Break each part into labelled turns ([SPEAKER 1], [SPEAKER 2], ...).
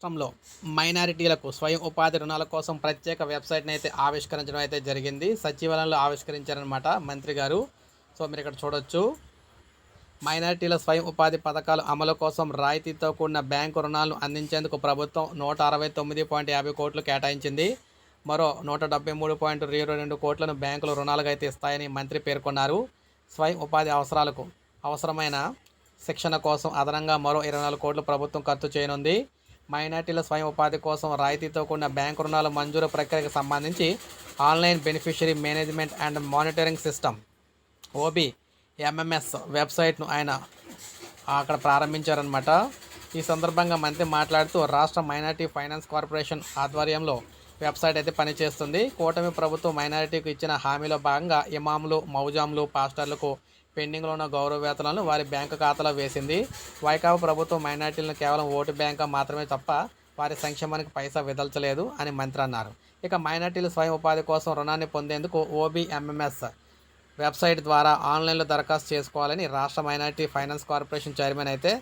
[SPEAKER 1] రాష్ట్రంలో మైనారిటీలకు స్వయం ఉపాధి రుణాల కోసం ప్రత్యేక వెబ్సైట్ని అయితే ఆవిష్కరించడం అయితే జరిగింది. సచివాలయంలో ఆవిష్కరించారనమాట మంత్రి గారు. సో మీరు ఇక్కడ చూడొచ్చు. మైనారిటీల స్వయం ఉపాధి పథకాల అమలు కోసం రాయితీతో కూడిన బ్యాంకు రుణాలను అందించేందుకు ప్రభుత్వం 169.50 కోట్లు కేటాయించింది. మరో 173.22 కోట్లను బ్యాంకులు రుణాలుగా అయితే ఇస్తాయని మంత్రి పేర్కొన్నారు. స్వయం ఉపాధి అవసరాలకు అవసరమైన శిక్షణ కోసం అదనంగా మరో 24 కోట్లు ప్రభుత్వం ఖర్చు చేయనుంది. మైనార్టీల స్వయం ఉపాధి కోసం రాయితీతో కూడిన బ్యాంకు రుణాల మంజూరు ప్రక్రియకు సంబంధించి online beneficiary management and monitoring system OBMMS వెబ్సైట్ను ఆయన అక్కడ ప్రారంభించారనమాట. ఈ సందర్భంగా మంత్రి మాట్లాడుతూ రాష్ట్ర మైనార్టీ ఫైనాన్స్ కార్పొరేషన్ ఆధ్వర్యంలో వెబ్సైట్ అయితే పనిచేస్తుంది. కూటమి ప్రభుత్వం మైనారిటీకి ఇచ్చిన హామీలో భాగంగా ఇమాములు, మౌజాములు, పాస్టర్లకు పెండింగ్లో ఉన్న గౌరవ వేతనాలను వారి బ్యాంకు ఖాతాలో వేసింది. వైకాపా ప్రభుత్వం మైనారిటీలను కేవలం ఓటు బ్యాంకు మాత్రమే తప్ప వారి సంక్షేమానికి పైసా విదల్చలేదు అని మంత్రి అన్నారు. ఇక మైనారిటీల స్వయం ఉపాధి కోసం రుణాన్ని పొందేందుకు OBMMS వెబ్సైట్ ద్వారా ఆన్లైన్లో దరఖాస్తు చేసుకోవాలని రాష్ట్ర మైనారిటీ ఫైనాన్స్ కార్పొరేషన్ చైర్మన్ అయితే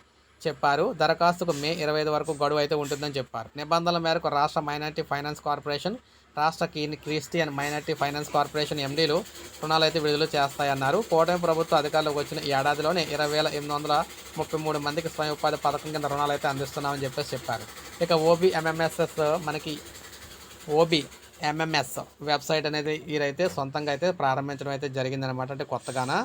[SPEAKER 1] చెప్పారు. దరఖాస్తుకు మే 25 వరకు గడువు అయితే ఉంటుందని చెప్పారు. నిబంధనల మేరకు రాష్ట్ర మైనారిటీ ఫైనాన్స్ కార్పొరేషన్, రాష్ట్ర క్రిస్టియన్ మైనారిటీ ఫైనాన్స్ కార్పొరేషన్ MDలు రుణాలు అయితే విడుదల చేస్తాయన్నారు. కూటమి ప్రభుత్వ అధికారులకు వచ్చిన ఏడాదిలోనే 20,833 మందికి స్వయం ఉపాధి పథకం కింద రుణాలు అయితే అందిస్తున్నామని చెప్పారు. ఇక OBMMS వెబ్సైట్ అనేది వీరైతే సొంతంగా అయితే ప్రారంభించడం అయితే జరిగిందనమాట. అంటే కొత్తగానా